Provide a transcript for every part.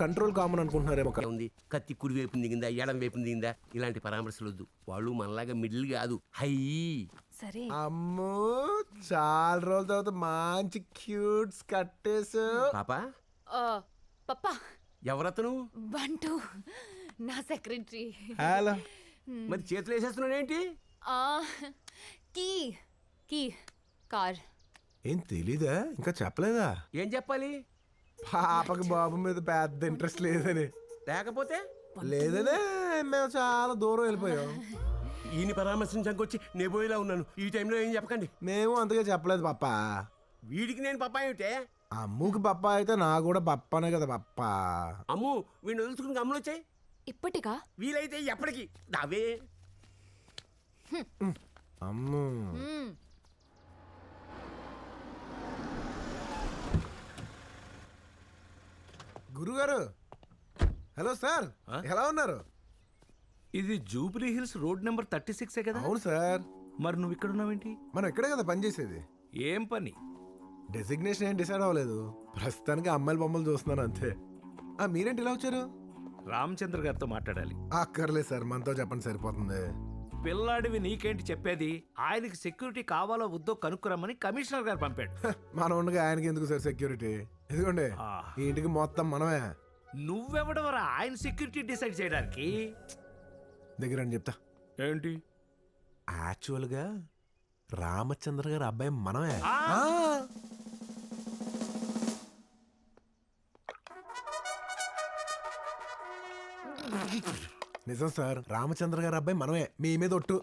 Control common అనుకుంటున్నారేమో. ఉంది కత్తి కుడి వైపు దిగిందా ఎడం వైపు దిగిందా ఇలాంటి పరామర్శలు వద్దు. వాళ్ళు మనలాగా మిడిల్ కాదు, హై. సరే అమ్మో చాలా రోజుల తర్వాత మంచి క్యూట్స్ కట్టేసు. పాపా పప్పా ఎవరతను? బంటు నా సెక్రటరీ. హలో. మరి చేతులు వేసేస్తున్నాడు ఏంటి? కీ కీ కార్. ఏం తెలీదా? ఇంకా చెప్పలేదా? ఏం చెప్పాలి? పాపకి బాబు మీద పెద్ద ఇంట్రెస్ట్ లేదని. లేకపోతే లేదనే మేము చాలా దూరం వెళ్ళిపోయాం. ఈయన పరామర్శించకొచ్చి నేబోయేలా ఉన్నాను. ఈ టైంలో ఏం చెప్పకండి. మేము అందుకే చెప్పలేదు పప్ప. వీడికి నేను పప్పా ఏమిటే? అమ్ముకి పప్ప అయితే నా కూడా పప్పనే కదా పప్ప. అమ్ము వీడిని వదులుచుకుని అమ్ములు వచ్చాయి. ఇప్పటికా? వీలైతే ఎప్పటికి దావే. అమ్ము గురుగారు. హలో సార్, ఎలా ఉన్నారు? ఇది జూబ్లీ హిల్స్ రోడ్ నెంబర్ 36 కదా? అవును సార్. మరి నువ్వు ఇక్కడ ఉన్నావేంటి? మనం ఇక్కడే కదా పనిచేసేది. ఏం పని? డెసిగ్నేషన్ ఏం డిసైడ్ అవ్వలేదు. ప్రస్తుతానికి అమ్మాయిల బొమ్మలు చూస్తున్నాను అంతే. మీరేంటి ఇలా వచ్చారు? రామచంద్ర గారితో మాట్లాడాలి. అక్కర్లేదు సార్, మనతో చెప్పండి సరిపోతుంది. పిల్లాడివి నీకేంటి చెప్పేది? ఆయనకి సెక్యూరిటీ కావాలో వద్దో కనుక్కురమ్మని కమిషనర్ గారు పంపాడు. మనం ఉండగా ఆయనకి ఎందుకు సార్ సెక్యూరిటీ? ఎందుకండి ఈ ఇంటికి మొత్తం మనమే. నువ్వెవడవరా ఆయన సెక్యూరిటీ డిసైడ్ చేయడానికి? దగ్గర అని చెప్తా. ఏంటి? యాక్చువల్గా రామచంద్ర గారి అబ్బాయి మనమే. నిజం సార్, రామచంద్ర గారి అబ్బాయి మనమే. మీ మీద ఒట్టు.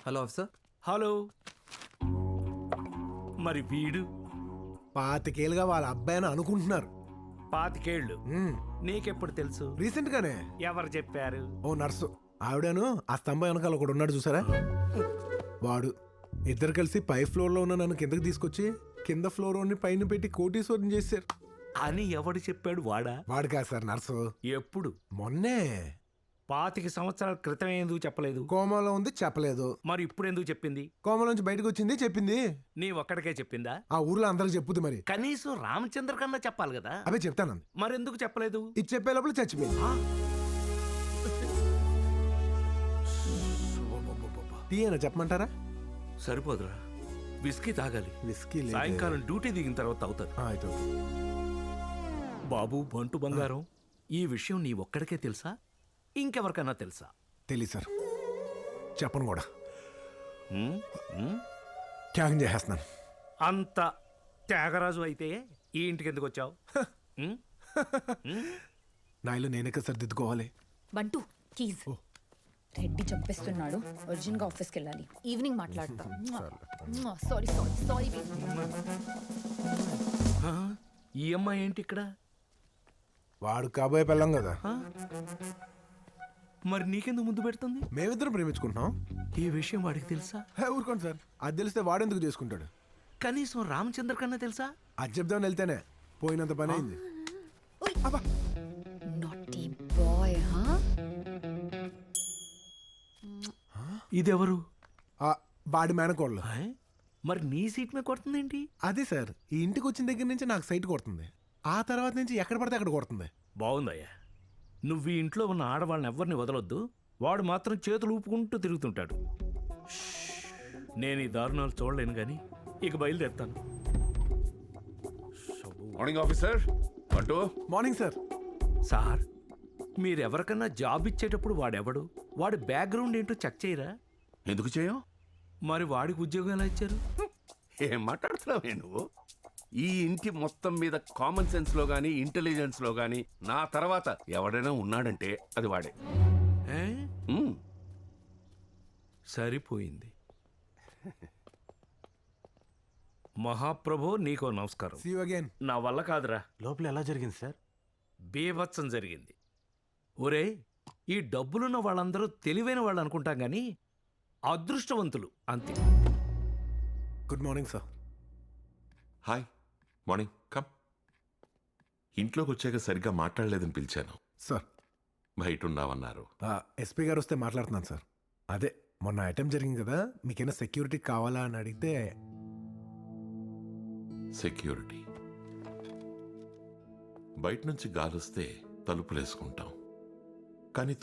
Hello officer. హలో. మరి వీడు 25 ఏళ్ళుగా వాళ్ళ అబ్బాయి అని అనుకుంటున్నారు. 25 ఏళ్ళు నీకెప్పుడు తెలుసు? రీసెంట్ గానే. ఎవరు చెప్పారు? ఓ నర్సు ఆవిడను ఆ స్తంభం వెనకాల ఒకడు ఉన్నాడు చూసారా, వాడు. ఇద్దరు కలిసి పై ఫ్లోర్ లో ఉన్న నన్ను కిందకి తీసుకొచ్చి కింద ఫ్లోర్ పైన పెట్టి కోటీశ్వరం చేశారు అని ఎవడు చెప్పాడు? వాడా? వాడు కాదు సార్, నర్సు. ఎప్పుడు? మొన్నే. 25 సంవత్సరాల క్రితం ఎందుకు చెప్పలేదు? కోమాలో ఉంది చెప్పలేదు. మరి ఇప్పుడు ఎందుకు చెప్పింది? కోమలోంచి బయటకు వచ్చింది చెప్పింది. నీ ఒక్కడికే చెప్పిందా? ఆ ఊర్లో అందరికి చెప్పుద్ది మరి. కనీసం రామచంద్ర కన్నా చెప్పాలి కదా. అవే చెప్తాను. మరెందుకు చెప్పలేదు? ఇది చెప్పే లోపల చచ్చిపోయింది. టీ అయినా చెప్పమంటారా? సరిపోదురా, విస్కీ తాగాలి. విస్కీ సాయంకాలం డ్యూటీ దిగిన తర్వాత అవుతారు. బాబు బంటు బంగారం, ఈ విషయం నీ ఒక్కడికే తెలుసా ఇంకెవరికైనా తెలుసా? తెలీదు సార్, చెప్పను కూడా. హ్మ్? హ్మ్? త్యాగం చేసేస్తున్నాను. అంత త్యాగరాజు అయితే ఈ ఇంటికి ఎందుకు వచ్చావు? నా ఇల్లు నేనే సర్దిద్దుకోవాలి. బంటు కీజ్. రెడ్డి చంపేస్తున్నాడు. అర్జెంట్ గా ఆఫీస్కి వెళ్ళాలి. ఈవినింగ్ మాట్లాడతా. Sorry sorry sorry. ఈ అమ్మాయి ఏంటి ఇక్కడ? వాడు కాబోయే పెళ్ళం కదా. మరి నీకెందుకు ముందు పెడుతుంది? మేమిద్దరం ప్రేమించుకుంటున్నాం. ఈ విషయం వాడికి తెలుసా? ఊరుకోండి సార్, అది తెలిస్తే వాడెందుకు చేసుకుంటాడు? కనీసం రామచంద్ర కన్నా తెలుసా? అది చెప్దామని వెళ్తేనే పోయినంత పని అయింది. Naughty boy. ఇదెవరు? వాడి మేనకోళ్ళు. మరి నీ సీట్ మీద కొడుతుందేంటి? అదే సార్, ఈ ఇంటికి వచ్చిన దగ్గర నుంచి నాకు సైట్ కొడుతుంది. ఆ తర్వాత నుంచి ఎక్కడ పడితే అక్కడ కొడుతుంది. బాగుందయ్యా. నువ్వు ఈ ఇంట్లో ఉన్న ఆడవాళ్ళని ఎవరిని వదలొద్దు. వాడు మాత్రం చేతులు ఊపుకుంటూ తిరుగుతుంటాడు. నేను ఈ దారుణాలు చూడలేను కానీ ఇక బయలుదేరుతాను. Morning officer. అంటూ మార్నింగ్ సార్. సార్, మీరెవరికన్నా జాబ్ ఇచ్చేటప్పుడు వాడెవడు, వాడి బ్యాక్గ్రౌండ్ ఏంటో చెక్ చేయరా? ఎందుకు చేయం? మరి వాడికి ఉద్యోగం ఎలా ఇచ్చారు? ఏం మాట్లాడుతున్నావే నువ్వు? ఈ ఇంటి మొత్తం మీద కామన్ సెన్స్ లో గానీ ఇంటెలిజెన్స్ లో గానీ నా తర్వాత ఎవడైనా ఉన్నాడంటే అది వాడే. సరిపోయింది. మహాప్రభు, నీకో నమస్కారం. See you again. నా వల్ల కాదురా. లోపల ఎలా జరిగింది సార్? బీభత్సం జరిగింది. ఒరే, ఈ డబ్బులున్న వాళ్ళందరూ తెలివైన వాళ్ళు అనుకుంటాం కానీ అదృష్టవంతులు అంతే. Good morning sir. Hi. Morning. Come. ఇంట్లోకి వచ్చాక సరిగ్గా మాట్లాడలేదని పిలిచాను. సార్ బయట ఉన్నావన్నారు. ఎస్పీ గారు వస్తే మాట్లాడుతున్నాను సార్. అదే మొన్న ఐటమ్ జరిగింది కదా, మీకైనా సెక్యూరిటీ కావాలా అని అడిగితే. సెక్యూరిటీ బయట నుంచి గాలొస్తే తలుపులేసుకుంటాం కానీ